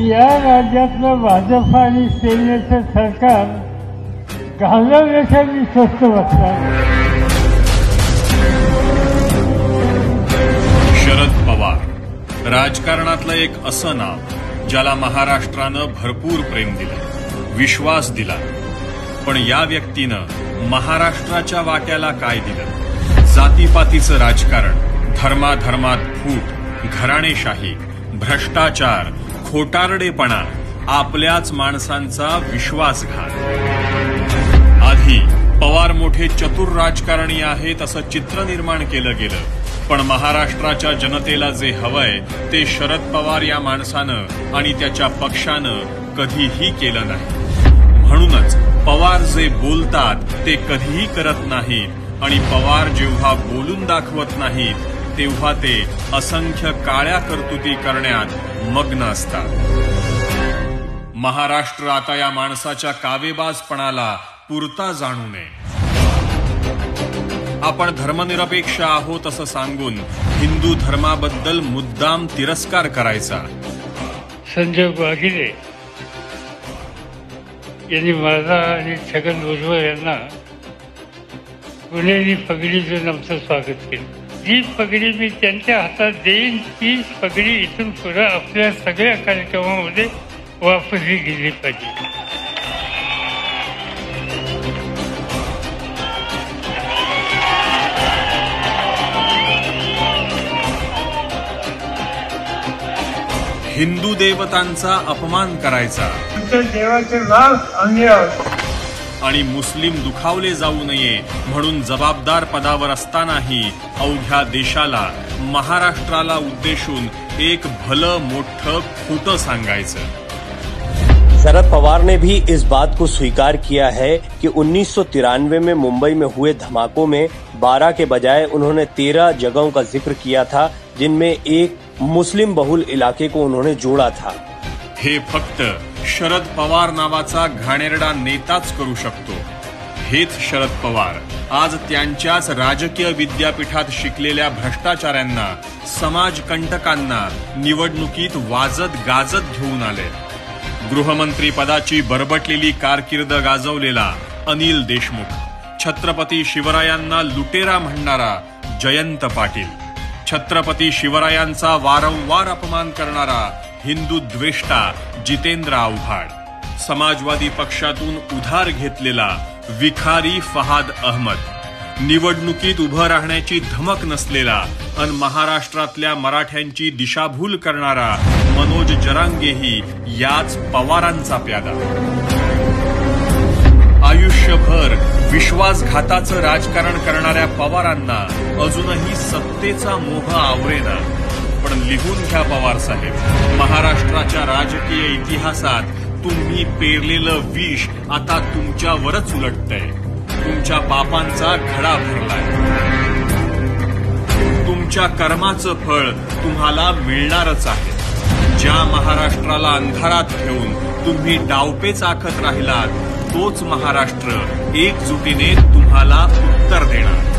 या राज्यातलं भाजप आणि सेनेचं सरकार घालवण्याच्या मी स्वस्त बसणार. शरद पवार राजकारणातलं एक असं नाव ज्याला महाराष्ट्रानं भरपूर प्रेम दिलं, विश्वास दिला. पण या व्यक्तीनं महाराष्ट्राच्या वाट्याला काय दिलं? जातीपातीचं राजकारण, धर्माधर्मात फूट, घराणेशाही, भ्रष्टाचार, खोटारडेपणा, आपल्याच माणसांचा विश्वासघात. आधी पवार मोठे चतुर राजकारणी आहेत असं चित्र निर्माण केलं गेलं. पण महाराष्ट्राच्या जनतेला जे हवंय ते शरद पवार या माणसानं आणि त्याच्या पक्षानं कधीही केलं नाही. म्हणूनच पवार जे बोलतात ते कधीही करत नाहीत आणि पवार जेव्हा बोलून दाखवत नाहीत तेव्हा ते असंख्य काळ्या कर्तुती करण्यात मग्न असतात. महाराष्ट्र आता या माणसाच्या कावेबाजपणाला पुरता जाणू नये. आपण धर्मनिरपेक्ष आहोत असं सांगून हिंदू धर्माबद्दल मुद्दाम तिरस्कार करायचा. संजय वाघिले यांनी माझा आणि छगन भुजबळ यांना पुणेरी पगडीचं आमचं स्वागत केलं. जी पगडी मी त्यांच्या हातात देईन ती पगडी इथून पुढे आपल्या सगळ्या कार्यक्रमामध्ये वापरली गेली पाहिजे. हिंदू देवतांचा अपमान करायचा, देवाचे नाव अन्याय आणि मुस्लिम दुखावले जाऊ नये म्हणून जबाबदार पदावर असतानाही अवघ्या देशाला, महाराष्ट्राला उद्देशून एक भलं मोठं खोटं सांगायचं. शरद पवार ने भी इस बात को स्वीकार किया है कि 1993 में मुंबई में हुए धमाकों में 12 के बजाय उन्होंने 13 जगहों का जिक्र किया था, जिनमें एक मुस्लिम बहुल इलाके को उन्होंने जोड़ा था. हे फक्त शरद पवार नावाचा घाणेरडा नेताच करू शकतो. हेच शरद पवार आज त्यांच्याच राजकीय विद्यापीठात शिकलेल्या भ्रष्टाचाऱ्यांना, समाजकंटकांना निवडणुकीत वाजत गाजत घेऊन आले. गृहमंत्री पदाची बरबटलेली कारकीर्द गाजवलेला अनिल देशमुख, छत्रपती शिवरायांना लुटेरा म्हणणारा जयंत पाटील, छत्रपती शिवरायांचा वारंवार अपमान करणारा हिंदू द्वेष्टा जितेंद्र आव्हाड, समाजवादी पक्षातून उधार घेतलेला विखारी फहाद अहमद, निवडणुकीत उभं राहण्याची धमक नसलेला अन महाराष्ट्रातल्या मराठ्यांची दिशाभूल करणारा मनोज जरांगेही याच पवारांचा प्यादा. आयुष्यभर विश्वासघाताचं राजकारण करणाऱ्या पवारांना अजूनही सत्तेचा मोह आवरेना. पण लिहून घ्या पवार साहेब, महाराष्ट्राच्या राजकीय इतिहासात तुम्ही पेरलेलं विष आता तुमच्यावरच उलटतंय. तुमच्या पापांचा घडा भरलाय. तुमच्या कर्माचं फळ तुम्हाला मिळणारच आहे. ज्या महाराष्ट्राला अंधारात ठेवून तुम्ही डावपेच आखत राहिलात तोच महाराष्ट्र एकजुटीने तुम्हाला उत्तर देणार.